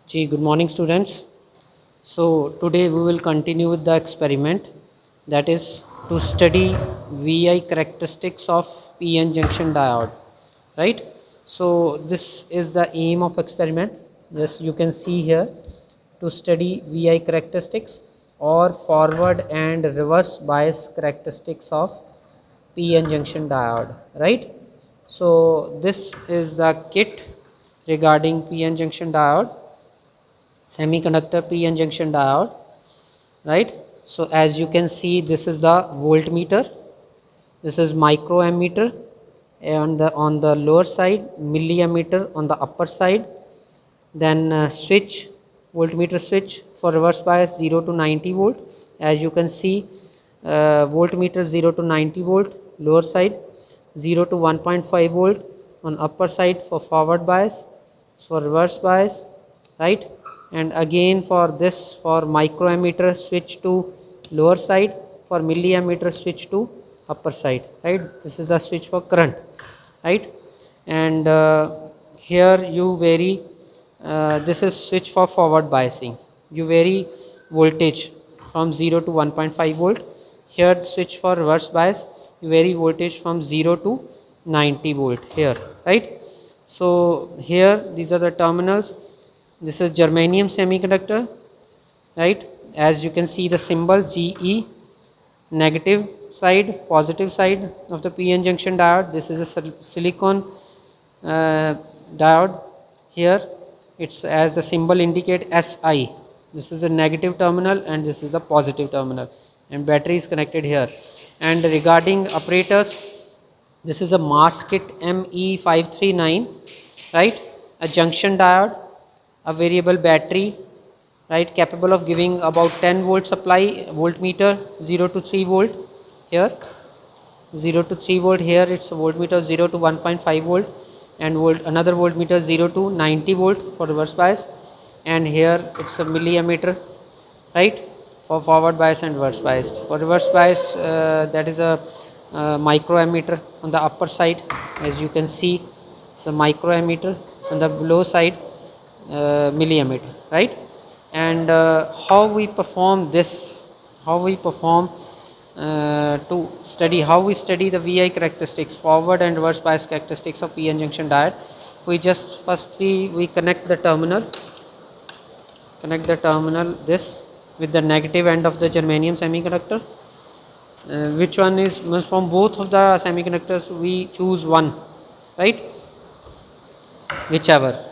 Gee, good morning, students. So, today we will continue with the experiment, that is to study VI characteristics of PN junction diode, right? So, this is the aim of experiment. Yes, you can see here, to study VI characteristics or forward and reverse bias characteristics of PN junction diode, right? So, this is the kit regarding PN junction diode, semiconductor p-n junction diode, right? So as you can see, this is the voltmeter, this is microammeter, and on the lower side milliammeter on the upper side, then switch, voltmeter switch for reverse bias 0 to 90 volt. As you can see, voltmeter 0 to 90 volt lower side, 0 to 1.5 volt on upper side for forward bias, for reverse bias, right? And again for this, for microammeter switch to lower side, for milliammeter switch to upper side, right? This is a switch for current, right? And here you vary, this is switch for forward biasing, you vary voltage from 0 to 1.5 volt. Here switch for reverse bias, you vary voltage from 0 to 90 volt here, right? So here these are the terminals. This is germanium semiconductor, right? As you can see the symbol GE, negative side, positive side of the PN junction diode. This is a silicon diode. Here it's as the symbol indicate SI. This is a negative terminal and this is a positive terminal, and battery is connected here. And regarding apparatus, this is a MAS kit ME539, right? A junction diode, a variable battery, right, capable of giving about 10 volt supply, voltmeter 0 to 3 volt here, 0 to 3 volt here, it's a voltmeter 0 to 1.5 volt, and another voltmeter 0 to 90 volt for reverse bias, and here it's a milliammeter, right, for forward bias and reverse bias. For reverse bias, that is a microammeter on the upper side, as you can see it's a microammeter, on the below side milliammeter, right? And how we perform this, how we perform to study, how we study the VI characteristics, forward and reverse bias characteristics of PN junction diode. We just firstly we connect the terminal this with the negative end of the germanium semiconductor. Which one is from both of the semiconductors, we choose one, right, whichever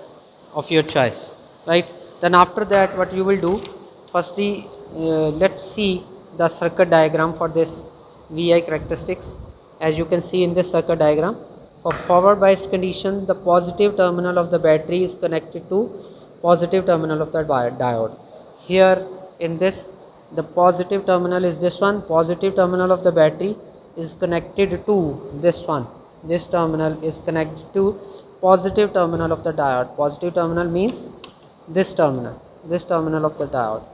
of your choice, right? Then after that what you will do, firstly let's see the circuit diagram for this VI characteristics. As you can see in this circuit diagram, for forward biased condition, the positive terminal of the battery is connected to positive terminal of the diode. Here in this, the positive terminal is this one, positive terminal of the battery is connected to this one, this terminal is connected to positive terminal of the diode. Positive terminal means this terminal of the diode,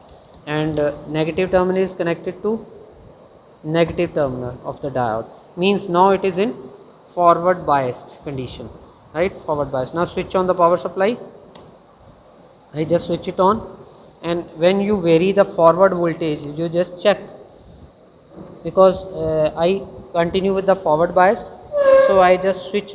and negative terminal is connected to negative terminal of the diode, means now it is in forward biased condition, right? Forward bias. Now switch on the power supply. I just switch it on, and when you vary the forward voltage, you just check, because I continue with the forward biased, so I just switch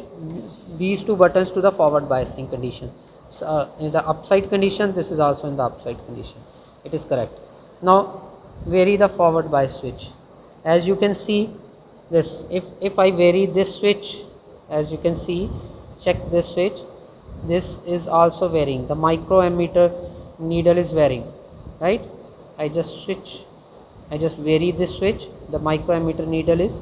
these two buttons to the forward biasing condition. So in the upside condition, this is also in the upside condition, it is correct. Now vary the forward bias switch. As you can see this, if I vary this switch, as you can see, check this switch, this is also varying, the microammeter needle is varying, right? I just vary this switch, the microammeter needle is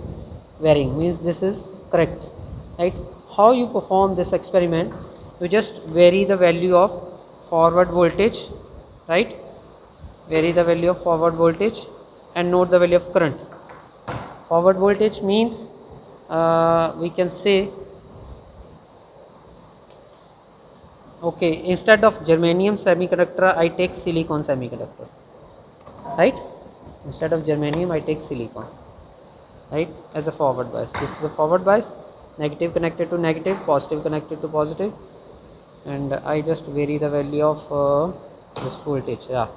varying, means this is correct, right? How you perform this experiment, you just vary the value of forward voltage, right? Vary the value of forward voltage and note the value of current. Forward voltage means we can say, okay, instead of germanium semiconductor I take silicon semiconductor, right? Instead of germanium I take silicon, right, as a forward bias. This is a forward bias, negative connected to negative, positive connected to positive, and I just vary the value of this voltage, yeah,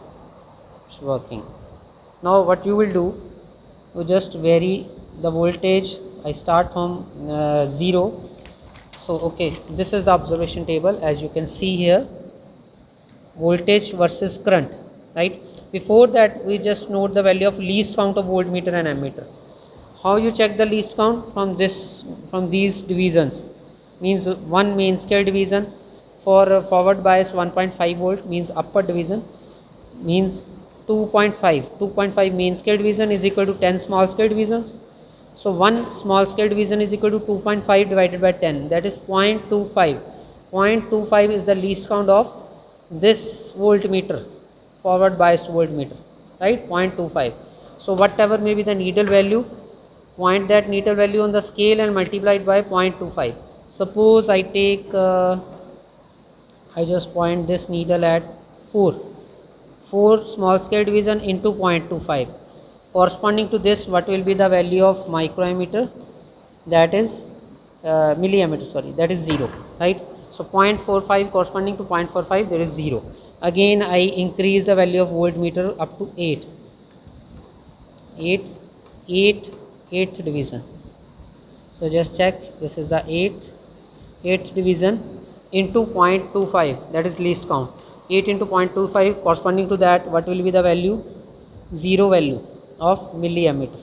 it's working. Now what you will do, you just vary the voltage. I start from 0. So okay, this is the observation table. As you can see here, voltage versus current, right? Before that, we just note the value of least count of voltmeter and ammeter. How you check the least count? From these divisions, means one main scale division. For forward bias 1.5 volt means upper division, means 2.5 main scale division is equal to 10 small scale divisions. So one small scale division is equal to 2.5 divided by 10, that is 0.25. 0.25 is the least count of this voltmeter, forward biased voltmeter, right? 0.25. So whatever may be the needle value, point that needle value on the scale and multiply it by 0.25. Suppose I take I just point this needle at 4 small scale division into 0.25. Corresponding to this, what will be the value of microammeter? That is milliammeter, sorry, that is 0, right? So 0.45 corresponding to 0.45, there is 0. Again I increase the value of voltmeter up to 8th division. So just check, this is the 8th division into 0.25, that is least count. 8 into 0.25 corresponding to that, what will be the value? 0 value of milliammeter,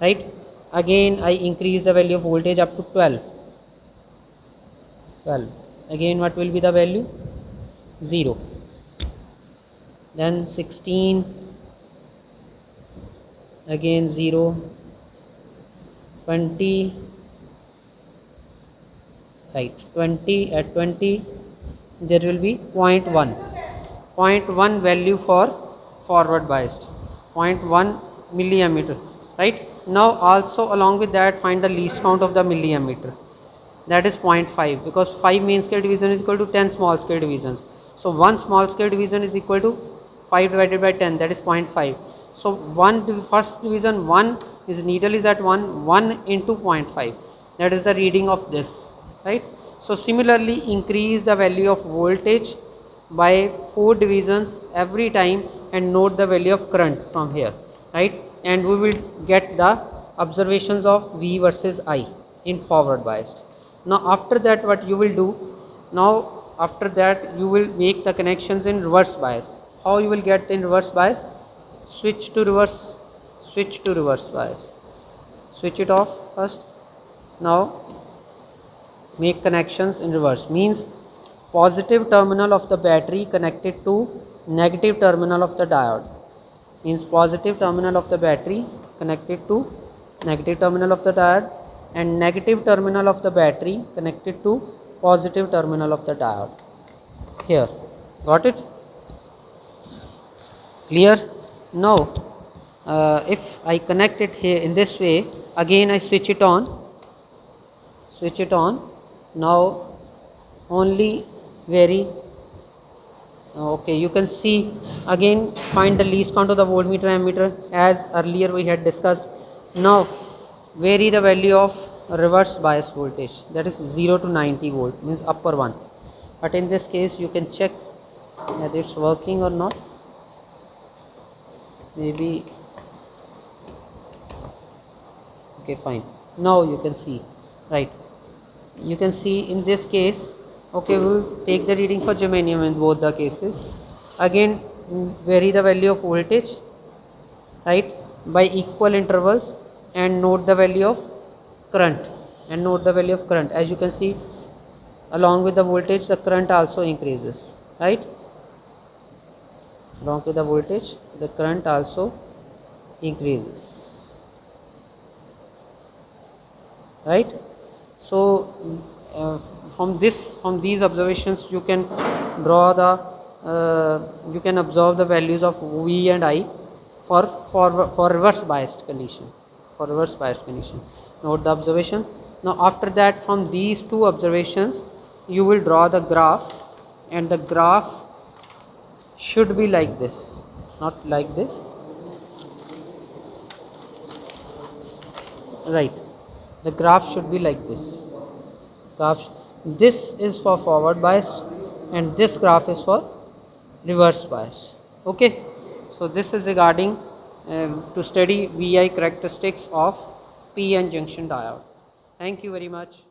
right? Again I increase the value of voltage up to 12. Again what will be the value? 0. Then 16, again 0. 20, right? 20, at 20 there will be 0.1 value for forward biased, 0.1 milliammeter, right? Now also along with that, find the least count of the milliammeter, that is 0.5, because 5 main scale division is equal to 10 small scale divisions. So one small scale division is equal to 5 divided by 10, that is 0.5. So first division 1 is needle is at 1 into 0.5, that is the reading of this, right? So similarly increase the value of voltage by 4 divisions every time and note the value of current from here, right? And we will get the observations of V versus I in forward biased. Now after that, what you will do, now after that you will make the connections in reverse bias. How you will get in reverse bias? Switch to reverse bias, switch it off first. Now make connections in reverse, means positive terminal of the battery connected to negative terminal of the diode, means positive terminal of the battery connected to negative terminal of the diode, and negative terminal of the battery connected to positive terminal of the diode. Here, got it? Clear? Now if I connect it here in this way, again I switch it on. Now only vary. Okay, you can see, again find the least count of the voltmeter ammeter as earlier we had discussed. Now vary the value of reverse bias voltage, that is 0 to 90 volt, means upper one. But in this case you can check whether it's working or not. Maybe, okay, fine. Now you can see, right? You can see in this case, okay, we will take the reading for germanium in both the cases. Again vary the value of voltage, right, by equal intervals, and note the value of current, as you can see, along with the voltage the current also increases, right? Along with the voltage the current also increases, right? So from these observations you can draw the you can observe the values of V and I for reverse biased condition, note the observation. Now after that, from these two observations you will draw the graph, and the graph should be like this, not like this, right? The graph should be like this. This is for forward biased and this graph is for reverse bias. Okay, so this is regarding to study VI characteristics of PN junction diode. Thank you very much.